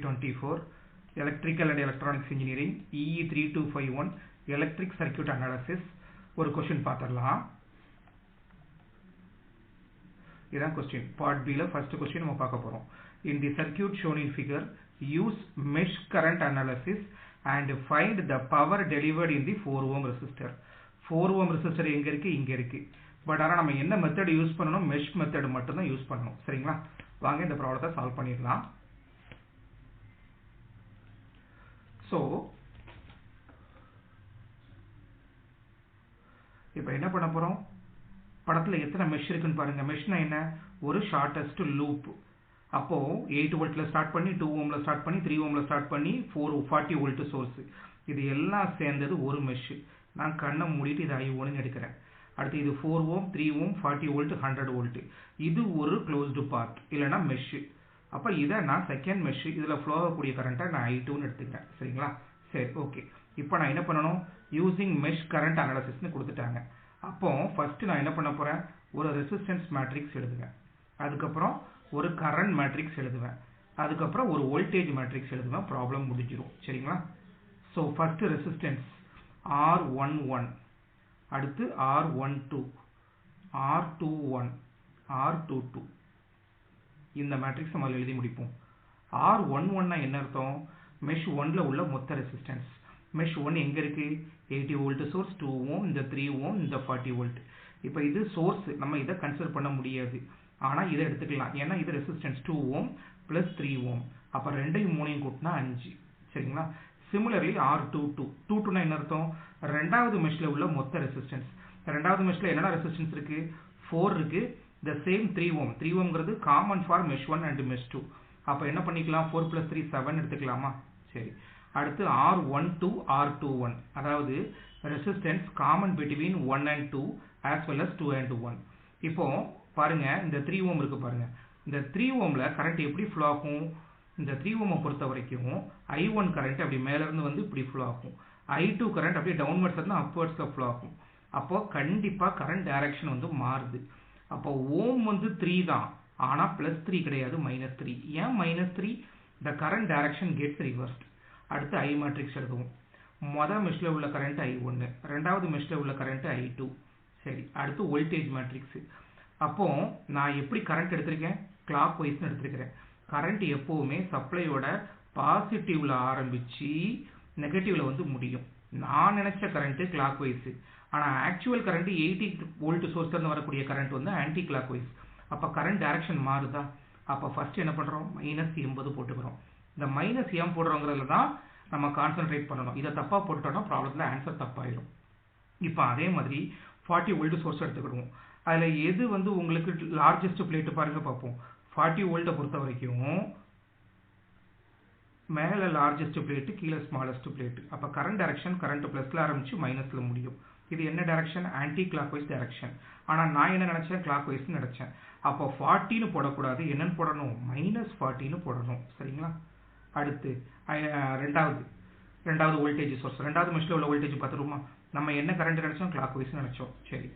24 Electrical and Electronics Engineering EE 3251 Electric Circuit Analysis ஒரு question பார்த்தரலாம் இதான் question part B ல first question நம்ம பார்க்க போறோம் in the circuit shown in figure use mesh current analysis and find the power delivered in the 4 ohm resistor 4 ohm resistor எங்க இருக்கு இங்க இருக்கு பட் ஆனா நம்ம என்ன மெத்தட் யூஸ் பண்ணனும் mesh மெத்தட் மட்டும் தான் யூஸ் பண்ணனும் சரிங்களா வாங்க இந்த ப்ராப்ளத்தை சால்வ் பண்ணிடலாம் So, இப்போ என்ன பண்ண போறோம் படத்துல எத்தனை மெஷ் இருக்குன்னு பாருங்க மெஷ்னா என்ன ஒரு ஷார்ட்டஸ்ட் லூப் அப்போ 8 வோல்ட்ல ஸ்டார்ட் பண்ணி 2 ஓம்ல ஸ்டார்ட் பண்ணி 3 ஓம்ல ஸ்டார்ட் பண்ணி 40 வோல்ட் சோர்ஸ் இது எல்லாம் சேர்ந்தது ஒரு மெஷ் நான் கண்ணை மூடிட்டு இத I1 ன்னு எடுக்கிறேன் அடுத்து இது 4 ஓம் 3 ஓம் 40 வோல்ட் 100 வோல்ட் இது ஒரு க்ளோஸ்டு பாத் இல்லனா மெஷ் அப்ப இத நான் செகண்ட் மெஷ் இதுல ஃப்ளோ ஆகக்கூடிய கரண்ட்டை நான் I2 ன்னு எடுத்துக்கிறேன் சரிங்களா சரி ஓகே இப்போ நான் என்ன பண்ணனும் யூசிங் மெஷ் கரண்ட் அனாலிசிஸ் னு கொடுத்துட்டாங்க அப்போ ஃபர்ஸ்ட் நான் என்ன பண்ண போறேன் ஒரு ரெசிஸ்டன்ஸ் மேட்ரிக்ஸ் எழுதுவேன் அதுக்கு அப்புறம் ஒரு கரண்ட் மேட்ரிக்ஸ் எழுதுவேன் அதுக்கு அப்புறம் ஒரு வோல்டேஜ் மேட்ரிக்ஸ் எழுதுவேன் ப்ராப்ளம் முடிஞ்சிரும் சரிங்களா சோ ஃபர்ஸ்ட் ரெசிஸ்டன்ஸ் R11 அடுத்து R12 R21 R22 இந்த மேட்ரிக்ஸ் நம்ம எழுதி முடிப்போம் R11 னா என்ன அர்த்தம் மெஷ் 1 ல உள்ள மொத்த ரெசிஸ்டன்ஸ் மெஷ் 1 எங்க இருக்கு 80 வோல்ட் சோர்ஸ் 2 ஓம் இந்த 3 ஓம் இந்த 40 வோல்ட் இப்போ இது சோர்ஸ் நம்ம இத கன்சிடர் பண்ண முடியாது ஆனா இத எடுத்துக்கலாம் ஏன்னா இது ரெசிஸ்டன்ஸ் 2 ஓம் + 3 ஓம் அப்ப ரெண்டையும் மூணையும் கூட்டினா 5 சரிங்களா சிமிலர்லி R22 22 னா என்ன அர்த்தம் இரண்டாவது மெஷ்ல உள்ள மொத்த ரெசிஸ்டன்ஸ் இரண்டாவது மெஷ்ல என்னென்ன ரெசிஸ்டன்ஸ் இருக்கு 4 இருக்கு the same 3 ohm 3 ohm ங்கிறது common for mesh 1 and mesh 2 அப்ப என்ன பண்ணிக்கலாம் 4 + 3 7 எடுத்துக்கலாமா சரி அடுத்து R12 R21 அதாவது resistance common between 1 and 2 as well as 2 and 1 இப்போ பாருங்க இந்த 3 ohm இருக்கு பாருங்க இந்த 3 ohmல கரண்ட் எப்படி ஃப்ளோ ஆகும் இந்த 3 ohm பொறுத்த வரைக்கும் I1 கரண்ட் அப்படி மேல இருந்து வந்து இப்படி ஃப்ளோ ஆகும் I2 கரண்ட் அப்படியே டவுன்வர்ட்ஸ்ல இருந்து அப்வர்ட்ஸ்ல ஃப்ளோ ஆகும் அப்போ கண்டிப்பா கரண்ட் டைரக்ஷன் வந்து மாறுது அப்போ ஓம் வந்து 3 தான் ஆனா +3 கிடையாது -3 ஏன் -3 the current direction gets reversed அடுத்து I மேட்ரிக்ஸ் எழுதுவோம் முதல் மெஷ்ல உள்ள கரண்ட் I1 இரண்டாவது மெஷ்ல உள்ள கரண்ட் I2 சரி அடுத்து வோல்டேஜ் மேட்ரிக்ஸ் அப்போ நான் எப்படி கரண்ட் எடுத்துர்க்கேன் கிளாக் வைஸ் எடுத்துர்க்கேன் கரண்ட் எப்பவுமே சப்ளையோட பாசிட்டிவ்ல ஆரம்பிச்சி நெகட்டிவ்ல வந்து முடியும் நான் நினைச்ச கரண்ட் கிளாக் வைஸ் ஆனா ஆக்சுவல் கரண்ட் 80 வோல்ட் சோர்ஸ்ல இருந்து வரக்கூடிய கரண்ட் வந்து ஆன்டி கிளாக் வைஸ் அப்ப கரண்ட் டைரக்ஷன் மாறுதா அப்ப ஃபர்ஸ்ட் என்ன பண்றோம் -80 போட்டுக்கறோம் இந்த -m போடுறோம்ங்கறதுல தான் நம்ம கான்சென்ட்ரேட் பண்ணனும் இத தப்பா போட்டுட்டோம்னா ப்ராப்ளம்ல ஆன்சர் தப்பாயிடும் இப்போ அதே மாதிரி 40 வோல்ட் சோர்ஸ் எடுத்துக்கிடுவோம் அதுல எது வந்து உங்களுக்கு லார்ஜஸ்ட் பிளேட் பாருங்க பாப்போம் 40 வோல்ட் பொறுத்த வரைக்கும் மேல லார்ஜஸ்ட் பிளேட் கீழ ஸ்மாலஸ்ட் பிளேட் அப்ப கரண்ட் டைரக்ஷன் கரண்ட் பிளஸ்ல ஆரம்பிச்சு மைனஸ்ல முடியும் இது என்ன டைரக்ஷன் ஆன்டி கிளாக்வைஸ் டைரக்ஷன் ஆனா நான் என்ன நினைச்சேன் கிளாக்வைஸ் நினைச்சேன் அப்ப 40 னு போடக்கூடாது என்னன்னு போடணும் -40 னு போடணும் சரிங்களா அடுத்து இரண்டாவது வோல்டேஜ் சோர்ஸ் இரண்டாவது மெஷ்ல உள்ள வோல்டேஜ் பாத்துருமா நம்ம என்ன கரண்ட் நினைச்சோம் கிளாக்வைஸ் நினைச்சோம் சரி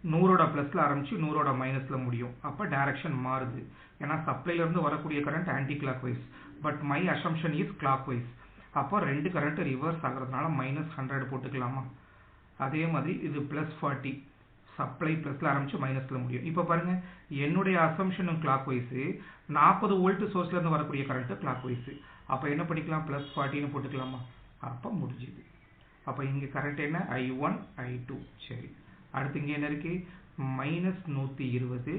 100 ஓட பிளஸ்ல ஆரம்பிச்சு 100 ஓட மைனஸ்ல முடியும் அப்ப டைரக்ஷன் மாறுது ஏன்னா சப்ளைல இருந்து வரக்கூடிய current anti clockwise but my assumption is clockwise அப்ப ரெண்டு கரண்ட் ரிவர்ஸ் ஆகிறதுனால -100 போட்டுக்கலாமா அதே மாதிரி இது +40 சப்ளை பிளஸ்ல ஆரம்பிச்சு மைனஸ்ல முடியும் இப்போ பாருங்க என்னுடைய அசம்ப்ஷனும் கிளாக்வைஸ் 40 வோல்ட் சோர்ஸ்ல இருந்து வரக்கூடிய கரண்ட் கிளாக்வைஸ் அப்ப என்ன பண்ணிக்கலாம் +40 னு போட்டுக்கலாமா அப்ப முடிஞ்சது அப்ப இங்க கரண்ட் என்ன I1 I2 சரி அடுத்து இங்க என்ன இருக்கு -120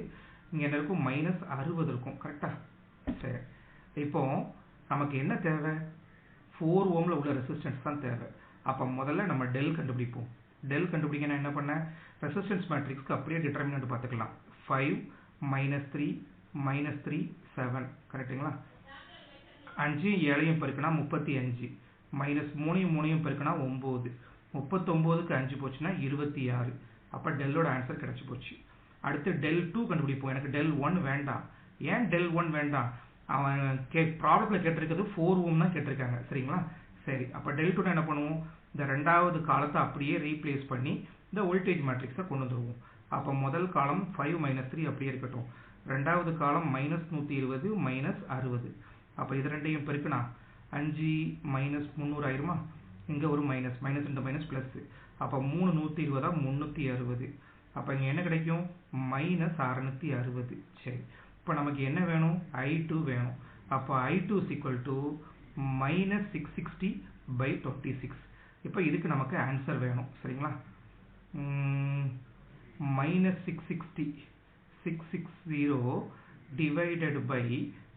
இங்க என்ன இருக்கும் -60 இருக்கும் கரெக்ட்டா சரி இப்போ நமக்கு என்ன தேவை 4 ஓம்ல உள்ள ரெசிஸ்டன்ஸ் தான் தேவை அப்ப முதல்ல நம்ம டெல் கண்டுபிடிப்போம் டெல் கண்டுபிடிக்க நான் என்ன பண்ணேன் ரெசிஸ்டன்ஸ் மேட்ரிக்ஸ்க்கு அப்படியே டிட்டர்மினன்ட் பார்த்துக்கலாம் 5 -3 -3 7 கரெக்ட்டுங்களா 5 7 பெருக்கினா 35 -3 3 பெருக்கினா 9 39க்கு 5 போச்சுனா 26 அப்ப டெல்லோட ஆன்சர் கிடைச்சு போச்சு அடுத்து டெல் 2 கண்டுபிடிப்போம் எனக்கு டெல் 1 வேண்டாம் ஏன் டெல் 1 வேண்டாம் அவன் ப்ராப்ளம்ல கேட்டிருக்கிறது 4 ஓம் தான் கேட்டிருக்காங்க சரிங்களா சரி அப்ப டெல் 2 என்ன பண்ணுவோம் இந்த இரண்டாவது காலத்தை அப்படியே ரீப்ளேஸ் பண்ணி இந்த வோல்டேஜ் மேட்ரிக்ஸை கொண்டு வந்துருவோம் அப்ப முதல் காலம் 5 - 3 அப்படியே இருக்கட்டும் இரண்டாவது காலம் -120 -60 அப்போ இது ரெண்டையும் பெருக்குனா 5 மைனஸ் 300 ஆயிருமா, இங்கே ஒரு மைனஸ், மைனஸ் ரெண்டு மைனஸ் ப்ளஸ், அப்போ 3 120 360, அப்போ இங்கே என்ன கிடைக்கும், மைனஸ் 660. சரி, இப்போ நமக்கு என்ன வேணும், I2 வேணும். அப்போ I2 is equal to minus 660 by 26. இப்போ இதுக்கு நமக்கு ஆன்சர் வேணும். சரிங்களா, minus 660 divided by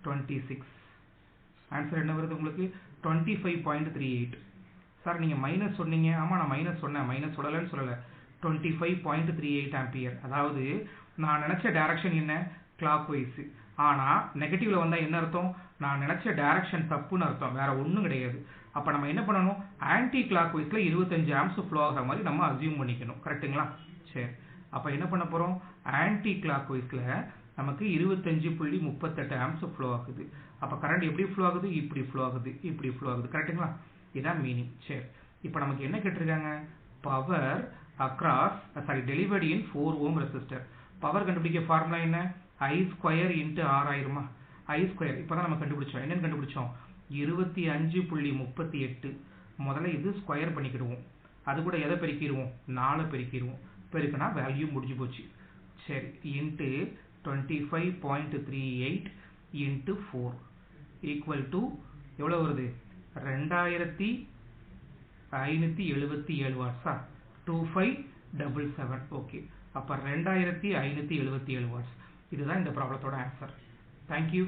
26. ஆன்சர் என்ன வருது உங்களுக்கு, 25.38. சார் நீங்கள் மைனஸ் சொன்னீங்க. ஆமாம், நான் மைனஸ் சொன்னேன், மைனஸ் சொல்லலைன்னு சொல்லலை. 25.38 ஆம்பியர். அதாவது நான் நினச்ச டைரக்ஷன் என்ன, கிளாக் வைஸ். ஆனால் நெகட்டிவ்ல வந்தால் என்ன அர்த்தம், நான் நினச்ச டைரக்ஷன் தப்புன்னு அர்த்தம், வேற ஒன்றும் கிடையாது. அப்போ நம்ம என்ன பண்ணணும், ஆன்டி கிளாக் வைஸில் 25 ஆம்ஸ் ஃப்ளோ ஆகிற மாதிரி நம்ம அசியூம் பண்ணிக்கணும். கரெக்டுங்களா? சரி, அப்போ என்ன பண்ண போகிறோம், ஆன்டி கிளாக் வைஸில் நமக்கு 25.38 ஆம்ஸ் ஃப்ளோ ஆகுது. அப்போ கரண்ட் எப்படி ஃப்ளோ ஆகுது, இப்படி ஃப்ளோ ஆகுது, இப்படி ஃப்ளோ ஆகுது. கரெக்டுங்களா? இதுதான் மீனிங். சரி, இப்போ நமக்கு என்ன கேட்டிருக்காங்க, பவர் அக்ராஸ் டெலிவர்ட் இன் 4 ஓம் ரெசிஸ்டர். பவர் கண்டுபிடிக்க ஃபார்முலா என்ன, I ஸ்கொயர் இன்ட்டு R ஆயிருமா. I ஸ்கொயர் இப்போ தான் நம்ம கண்டுபிடிச்சோம். என்னன்னு கண்டுபிடிச்சோம், 25.38. முதல்ல இது ஸ்கொயர் பண்ணிக்கிடுவோம், அது கூட எதை பெருக்கிடுவோம், 4 பெருக்கிடுவோம். பெருக்குனா வேல்யூ முடிஞ்சு போச்சு. சரி, இன்ட்டு 25.38 இன்ட்டு 4 ஈக்குவல் டு எவ்வளோ வருது, 2577 வாட்ஸா, 2577. ஓகே, அப்போ 2577 வாட்ஸ். இதுதான் இந்த ப்ராப்ளத்தோட ஆன்சர். தேங்க்யூ.